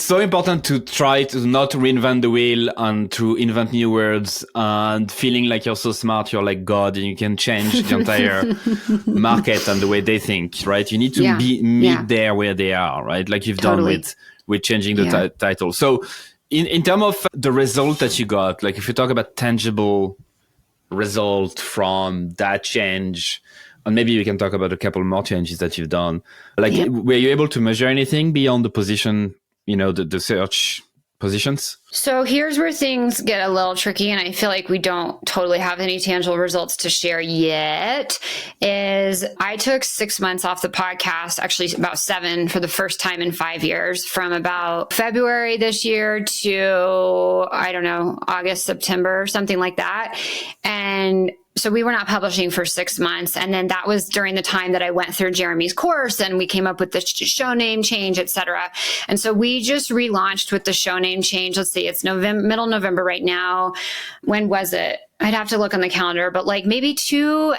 [SPEAKER 2] so important to try to not reinvent the wheel and to invent new words and feeling like you're so smart, you're like God and you can change the entire market and the way they think, right? You need to meet there where they are, right? Like you've done with changing the title. So in terms of the result that you got, like if you talk about tangible result from that change, and maybe we can talk about a couple more changes that you've done. Like, were you able to measure anything beyond the position, the search positions?
[SPEAKER 1] So here's where things get a little tricky, and I feel like we don't totally have any tangible results to share yet, is I took 6 months off the podcast, actually about 7 for the first time in 5 years, from about February this year to, I don't know, August, September, something like that. And so we were not publishing for 6 months. And then that was during the time that I went through Jeremy's course and we came up with the show name change, et cetera. And so we just relaunched with the show name change. Let's see, it's middle November right now. When was it? I'd have to look on the calendar, but like maybe 3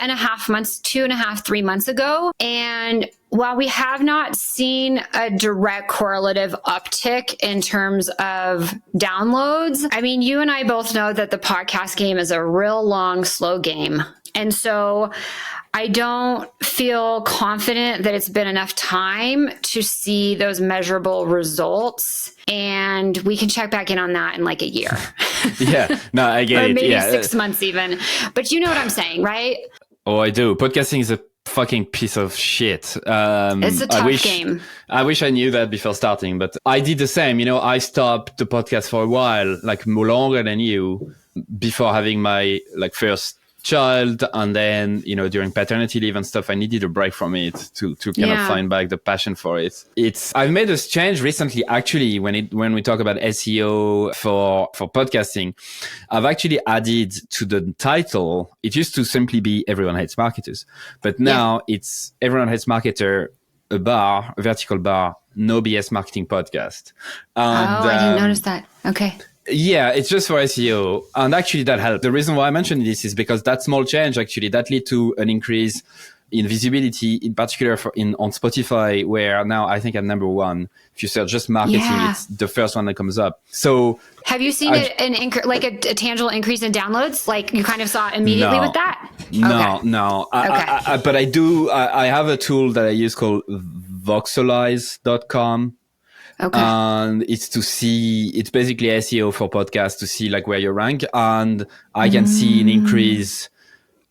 [SPEAKER 1] months ago. And while we have not seen a direct correlative uptick in terms of downloads, I mean, you and I both know that the podcast game is a real long, slow game. And so I don't feel confident that it's been enough time to see those measurable results. And we can check back in on that in like a year.
[SPEAKER 2] Yeah, no, I get it.
[SPEAKER 1] Or maybe
[SPEAKER 2] yeah.
[SPEAKER 1] 6 months even. But you know what I'm saying, right?
[SPEAKER 2] Oh, I do. Podcasting is a fucking piece of shit.
[SPEAKER 1] It's a tough game.
[SPEAKER 2] I wish I knew that before starting, but I did the same. I stopped the podcast for a while, like longer than you, before having my first child, and then during paternity leave and stuff, I needed a break from it to kind of find back the passion for it. I've made this change recently, actually, when we talk about SEO for podcasting. I've actually added to the title. It used to simply be Everyone Hates Marketers, but now it's Everyone Hates Marketer, a vertical bar, no BS marketing podcast. And,
[SPEAKER 1] I didn't notice that. Okay.
[SPEAKER 2] Yeah, it's just for SEO. And actually that helped. The reason why I mentioned this is because that small change, actually, that led to an increase in visibility, in particular on Spotify, where now I think I'm number 1. If you search just marketing, it's the first one that comes up. So
[SPEAKER 1] have you seen a tangible increase in downloads? Like you kind of saw immediately with that?
[SPEAKER 2] No. But I do. I have a tool that I use called voxelize.com.
[SPEAKER 1] Okay.
[SPEAKER 2] And it's basically SEO for podcasts to see like where you rank. And I can see an increase.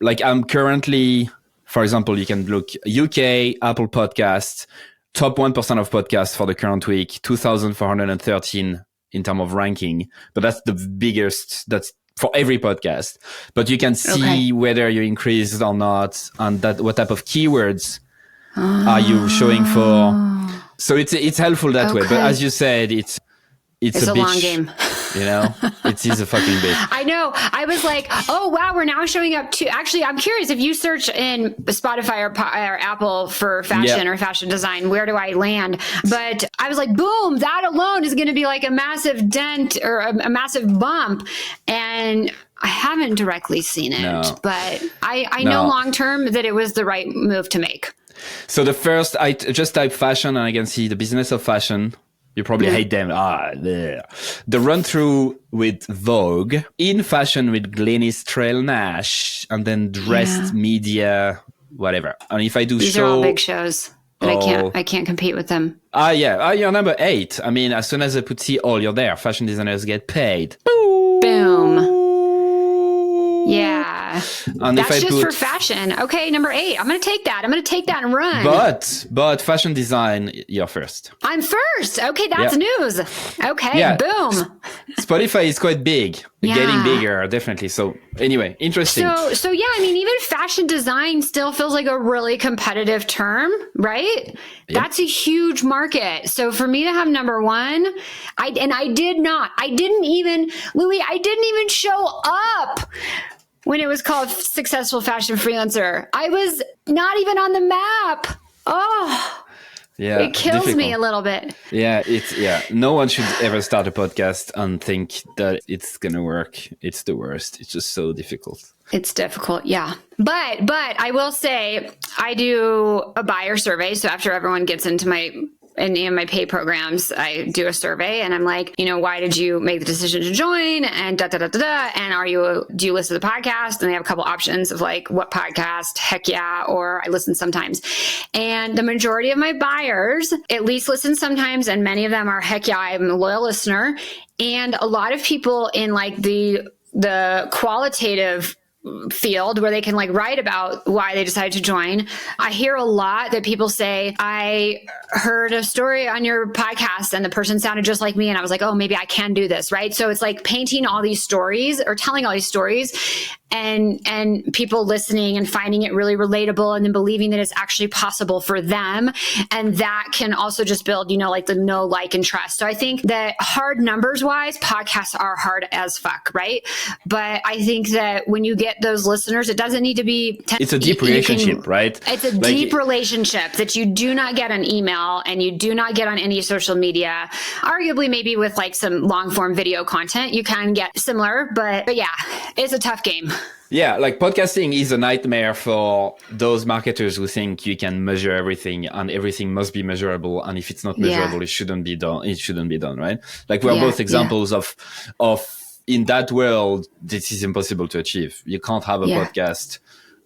[SPEAKER 2] Like I'm currently, for example, you can look UK, Apple Podcasts, top 1% of podcasts for the current week, 2,413 in terms of ranking. But that's the biggest, that's for every podcast. But you can see whether you increased or not, and what type of keywords are you showing for. So it's helpful that way. But as you said, it's a
[SPEAKER 1] long game.
[SPEAKER 2] It is a fucking bitch.
[SPEAKER 1] I know. I was like, oh, wow, we're now showing up to... Actually, I'm curious, if you search in Spotify or Apple for fashion or fashion design, where do I land? But I was like, boom, that alone is going to be like a massive dent or a massive bump. And I haven't directly seen it, but I know long-term that it was the right move to make.
[SPEAKER 2] So the first, I just type fashion and I can see the business of fashion. You probably hate them. The run through with Vogue, in fashion with Glenys Trail Nash, and then dressed media, whatever. And if I do
[SPEAKER 1] these are all big shows, but I can't compete with them.
[SPEAKER 2] You're number 8. I mean, as soon as I put you're there. Fashion designers get paid.
[SPEAKER 1] Boom. Yeah.
[SPEAKER 2] And
[SPEAKER 1] that's just for fashion. Okay, number 8. I'm going to take that. I'm going to take that and run.
[SPEAKER 2] But fashion design, you're first.
[SPEAKER 1] I'm first. Okay, that's news. Okay, boom.
[SPEAKER 2] Spotify is quite big. Getting bigger, definitely. So anyway, interesting.
[SPEAKER 1] So yeah, I mean, even fashion design still feels like a really competitive term, right? Yep. That's a huge market. So for me to have number 1, I didn't even show up when it was called Successful Fashion Freelancer. I was not even on the map. Oh, yeah, it kills me a little bit.
[SPEAKER 2] Yeah, no one should ever start a podcast and think that it's gonna work. It's the worst. It's just so difficult.
[SPEAKER 1] It's difficult, yeah. But I will say I do a buyer survey. So after everyone gets into my in my pay programs, I do a survey and I'm like, why did you make the decision to join? And and do you listen to the podcast? And they have a couple options of like, what podcast? Heck yeah. Or I listen sometimes. And the majority of my buyers at least listen sometimes. And many of them are, heck yeah, I'm a loyal listener. And a lot of people in like the qualitative field where they can like write about why they decided to join. I hear a lot that people say, I heard a story on your podcast and the person sounded just like me. And I was like, oh, maybe I can do this. Right. So it's like painting all these stories or telling all these stories and people listening and finding it really relatable and then believing that it's actually possible for them. And that can also just build, like the know, like, and trust. So I think that hard numbers wise, podcasts are hard as fuck. Right. But I think that when you get those listeners, it doesn't need to be.
[SPEAKER 2] It's a deep relationship, right?
[SPEAKER 1] It's a deep relationship that you do not get on email and you do not get on any social media. Arguably, maybe with like some long form video content, you can get similar, but yeah, it's a tough game.
[SPEAKER 2] Yeah, like podcasting is a nightmare for those marketers who think you can measure everything and everything must be measurable. And if it's not measurable, it shouldn't be done. It shouldn't be done, right? Like we're both examples of in that world, this is impossible to achieve. You can't have a podcast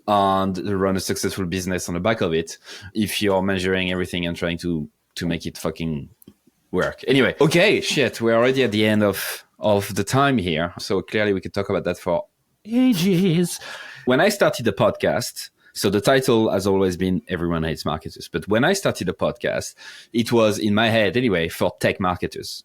[SPEAKER 2] and run a successful business on the back of it if you're measuring everything and trying to make it fucking work. Anyway, okay, shit, we're already at the end of the time here. So clearly we could talk about that for ages. When I started the podcast, so the title has always been Everyone Hates Marketers. But when I started the podcast, it was in my head anyway for tech marketers.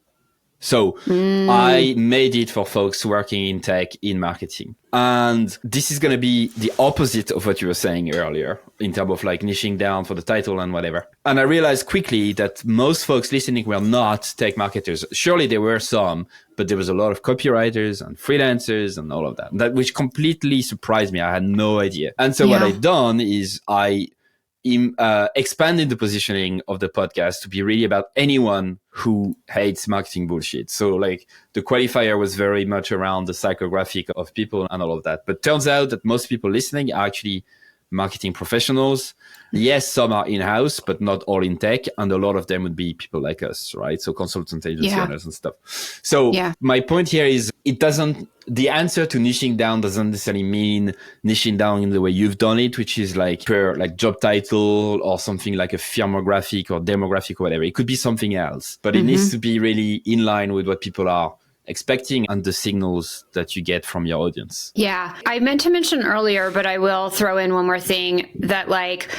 [SPEAKER 2] So I made it for folks working in tech, in marketing. And this is going to be the opposite of what you were saying earlier in terms of like niching down for the title and whatever. And I realized quickly that most folks listening were not tech marketers. Surely there were some, but there was a lot of copywriters and freelancers and all of that, which completely surprised me. I had no idea. And so what I've done is I expanded the positioning of the podcast to be really about anyone who hates marketing bullshit. So like the qualifier was very much around the psychographic of people and all of that. But turns out that most people listening are actually marketing professionals. Yes, some are in-house, but not all in tech. And a lot of them would be people like us, right? So consultant agency owners and stuff. So my point here is the answer to niching down doesn't necessarily mean niching down in the way you've done it, which is like per like job title or something like a firmographic or demographic or whatever. It could be something else, but it needs to be really in line with what people are expecting and the signals that you get from your audience.
[SPEAKER 1] Yeah. I meant to mention earlier, but I will throw in one more thing that like,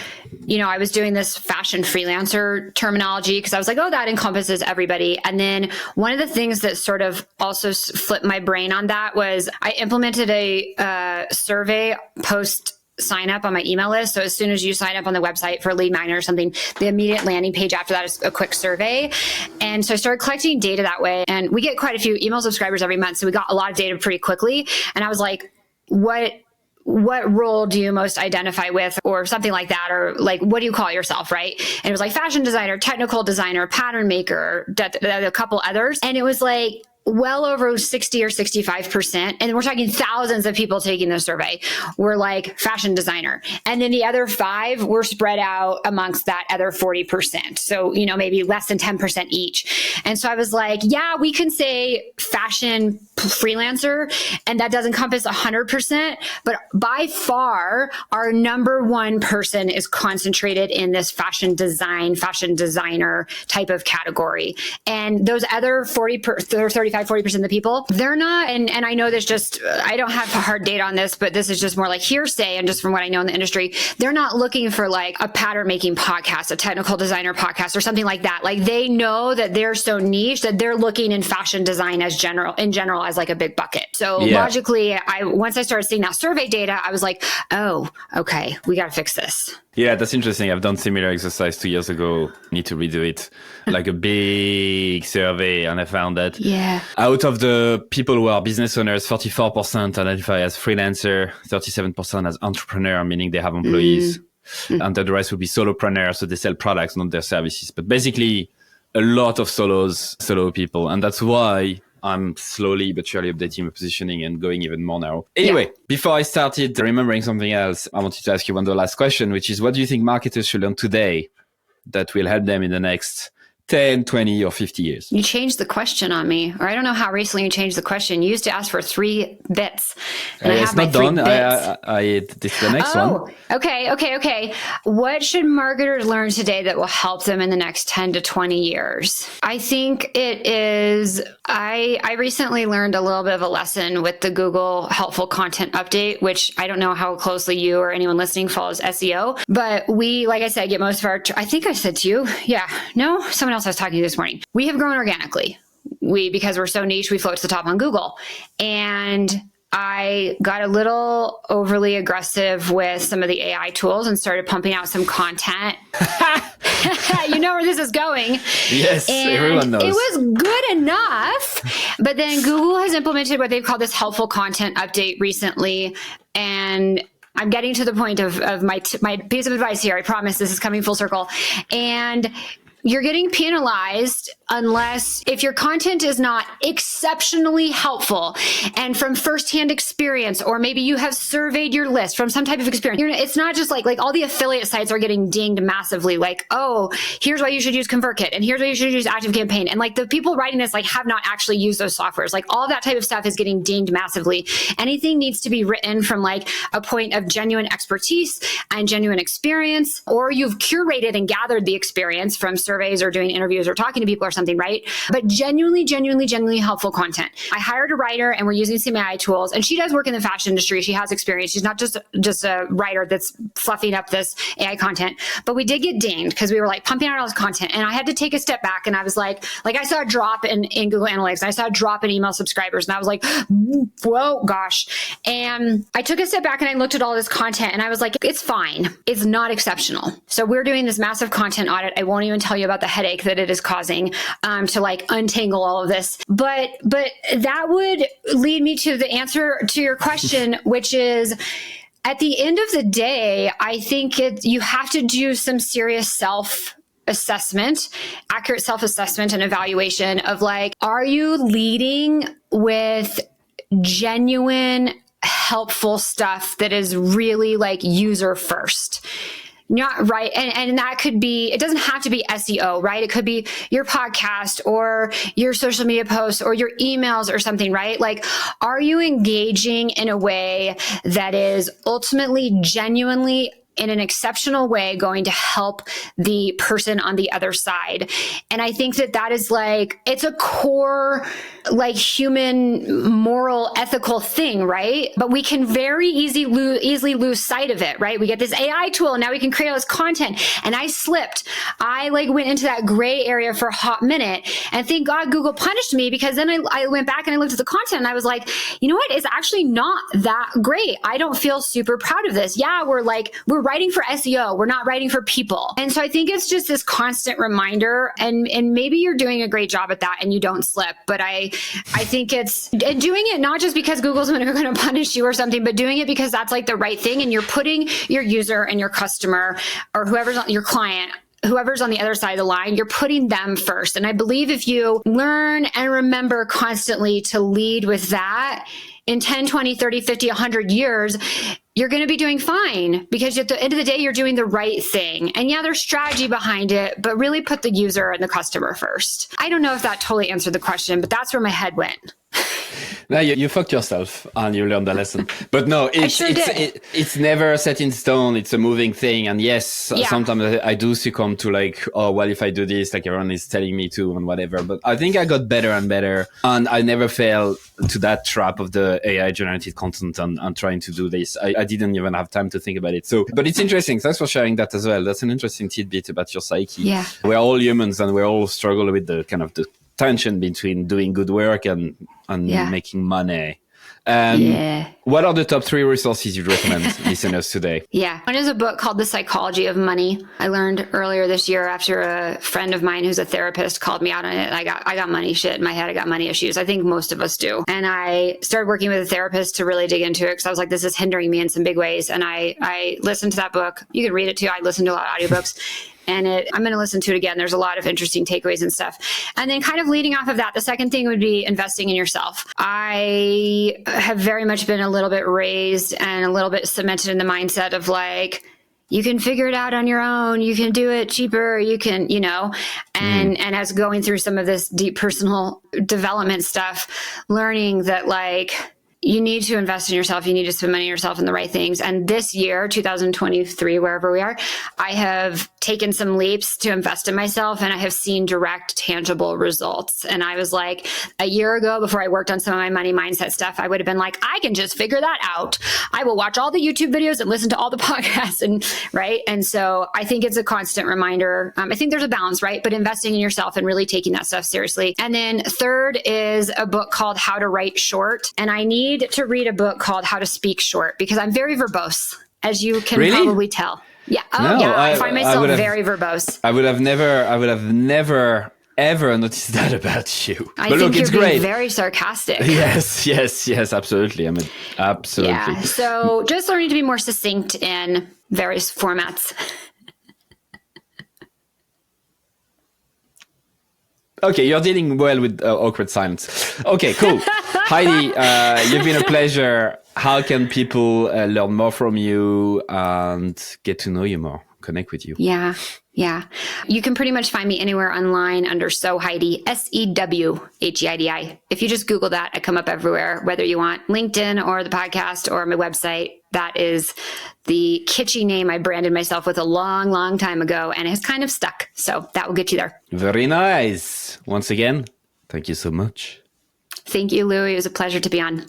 [SPEAKER 1] I was doing this fashion freelancer terminology because I was like, oh, that encompasses everybody. And then one of the things that sort of also flipped my brain on that was I implemented a survey post sign up on my email list. So as soon as you sign up on the website for a lead magnet or something, the immediate landing page after that is a quick survey. And so I started collecting data that way. And we get quite a few email subscribers every month. So we got a lot of data pretty quickly. And I was like, what role do you most identify with or something like that? Or like, what do you call yourself? Right. And it was like fashion designer, technical designer, pattern maker, a couple others. And it was like, well over 60 or 65%. And we're talking thousands of people taking the survey were like fashion designer. And then the other 5 were spread out amongst that other 40%. So, maybe less than 10% each. And so I was like, yeah, we can say fashion freelancer, and that does encompass 100%. But by far, our number one person is concentrated in this fashion designer type of category. And those other 35-40% of the people, they're not, and I know there's just, I don't have hard data on this, but this is just more like hearsay and just from what I know in the industry, they're not looking for like a pattern making podcast, a technical designer podcast or something like that. Like they know that they're so niche that they're looking in fashion design in general as like a big bucket. So logically, once I started seeing that survey data, I was like, oh, okay, we got to fix this.
[SPEAKER 2] Yeah, that's interesting. I've done similar exercise 2 years ago. Need to redo it. Like a big survey. And I found that out of the people who are business owners, 44% identify as freelancer, 37% as entrepreneur, meaning they have employees. And the rest would be solopreneurs. So they sell products, not their services. But basically a lot of solo people. And that's why I'm slowly but surely updating my positioning and going even more now. Anyway, before I started remembering something else, I wanted to ask you one last question, which is what do you think marketers should learn today that will help them in the next 10, 20, or 50 years?
[SPEAKER 1] You changed the question on me, or I don't know how recently you changed the question. You used to ask for 3 bits. And I
[SPEAKER 2] It's
[SPEAKER 1] have my
[SPEAKER 2] not
[SPEAKER 1] 3
[SPEAKER 2] done.
[SPEAKER 1] bits.
[SPEAKER 2] This is the next one.
[SPEAKER 1] Okay. What should marketers learn today that will help them in the next 10 to 20 years? I think it is, I recently learned a little bit of a lesson with the Google Helpful Content Update, which I don't know how closely you or anyone listening follows SEO, but we, like I said, get most of our, I think I said to you, someone else I was talking to this morning. We have grown organically. Because we're so niche, we float to the top on Google. And I got a little overly aggressive with some of the AI tools and started pumping out some content. You know where this is going.
[SPEAKER 2] Yes,
[SPEAKER 1] and
[SPEAKER 2] everyone knows.
[SPEAKER 1] It was good enough. But then Google has implemented what they've called this helpful content update recently. And I'm getting to the point of my piece of advice here. I promise this is coming full circle. And you're getting penalized unless if your content is not exceptionally helpful and from firsthand experience, or maybe you have surveyed your list from some type of experience. It's not just like all the affiliate sites are getting dinged massively. Like, oh, here's why you should use ConvertKit, and here's why you should use ActiveCampaign. And like the people writing this have not actually used those softwares. Like all that type of stuff is getting dinged massively. Anything needs to be written from a point of genuine expertise and genuine experience, or you've curated and gathered the experience from surveys or doing interviews or talking to people or something, right? But genuinely helpful content. I hired a writer and we're using some AI tools, and she does work in the fashion industry. She has experience. She's not just a writer that's fluffing up this AI content. But we did get dinged because we were pumping out all this content, and I had to take a step back, and I was like I saw a drop in Google Analytics, and I saw a drop in email subscribers, and I was like, whoa, gosh. And I took a step back and I looked at all this content, and I was like, it's fine. It's not exceptional. So we're doing this massive content audit. I won't even tell you about the headache that it is causing to untangle all of this. But that would lead me to the answer to your question, which is, at the end of the day, I think you have to do some serious accurate self-assessment and evaluation of are you leading with genuine, helpful stuff that is really user first? Not right. And that could be, it doesn't have to be SEO, right? It could be your podcast or your social media posts or your emails or something, right? Are you engaging in a way that is ultimately, genuinely, in an exceptional way going to help the person on the other side? And I think that is it's a core human moral ethical thing, right? But we can very easily lose sight of it, right? We get this AI tool and now we can create all this content, and I slipped. I went into that gray area for a hot minute, and thank God Google punished me, because then I went back and I looked at the content and I was like, you know what? It's actually not that great. I don't feel super proud of this. Yeah, we're writing for SEO. We're not writing for people. And so I think it's just this constant reminder, and maybe you're doing a great job at that and you don't slip, but I think it's doing it not just because Google's going to punish you or something, but doing it because that's the right thing, and you're putting your user and your customer or whoever's on your client, whoever's on the other side of the line, you're putting them first. And I believe if you learn and remember constantly to lead with that, in 10, 20, 30, 50, 100 years, you're going to be doing fine, because at the end of the day, you're doing the right thing. And yeah, there's strategy behind it, but really put the user and the customer first. I don't know if that totally answered the question, but that's where my head went.
[SPEAKER 2] No, you fucked yourself and you learned the lesson. But no, it's never set in stone. It's a moving thing. And yes, sometimes I do succumb to oh, well, if I do this, everyone is telling me to and whatever. But I think I got better and better. And I never fell to that trap of the AI generated content and trying to do this. I didn't even have time to think about it. So, but it's interesting. Thanks for sharing that as well. That's an interesting tidbit about your psyche.
[SPEAKER 1] Yeah.
[SPEAKER 2] We're all humans and we all struggle with the kind of the tension between doing good work and making money. What are the top 3 resources you'd recommend listeners today?
[SPEAKER 1] Yeah. One is a book called The Psychology of Money. I learned earlier this year after a friend of mine who's a therapist called me out on it. I got money shit in my head. I got money issues. I think most of us do. And I started working with a therapist to really dig into it, because I was like, this is hindering me in some big ways. And I listened to that book. You can read it too. I listened to a lot of audiobooks. And I'm going to listen to it again. There's a lot of interesting takeaways and stuff. And then kind of leading off of that, the second thing would be investing in yourself. I have very much been a little bit raised and a little bit cemented in the mindset of you can figure it out on your own. You can do it cheaper. You can, and as going through some of this deep personal development stuff, learning that like, you need to invest in yourself. You need to spend money on yourself in the right things. And this year, 2023, wherever we are, I have taken some leaps to invest in myself, and I have seen direct, tangible results. And I was like, a year ago, before I worked on some of my money mindset stuff, I would have been like, I can just figure that out. I will watch all the YouTube videos and listen to all the podcasts, and right. And so I think it's a constant reminder. I think there's a balance, right? But investing in yourself and really taking that stuff seriously. And then third is a book called How to Write Short. And I need to read a book called How to Speak Short, because I'm very verbose, as you can probably tell. Yeah. Oh,
[SPEAKER 2] no,
[SPEAKER 1] yeah. I find myself very verbose.
[SPEAKER 2] I would have never ever noticed that about you.
[SPEAKER 1] I think you're being very sarcastic.
[SPEAKER 2] Yes, absolutely. Absolutely.
[SPEAKER 1] Yeah. So just learning to be more succinct in various formats.
[SPEAKER 2] Okay, you're dealing well with awkward silence. Okay, cool. Heidi, you've been a pleasure. How can people learn more from you and get to know you more, connect with you?
[SPEAKER 1] Yeah. You can pretty much find me anywhere online under So Heidi, SEWHEIDI. If you just Google that, I come up everywhere, whether you want LinkedIn or the podcast or my website. That is the kitschy name I branded myself with a long, long time ago, and it has kind of stuck. So that will get you there.
[SPEAKER 2] Very nice. Once again, thank you so much.
[SPEAKER 1] Thank you, Louis. It was a pleasure to be on.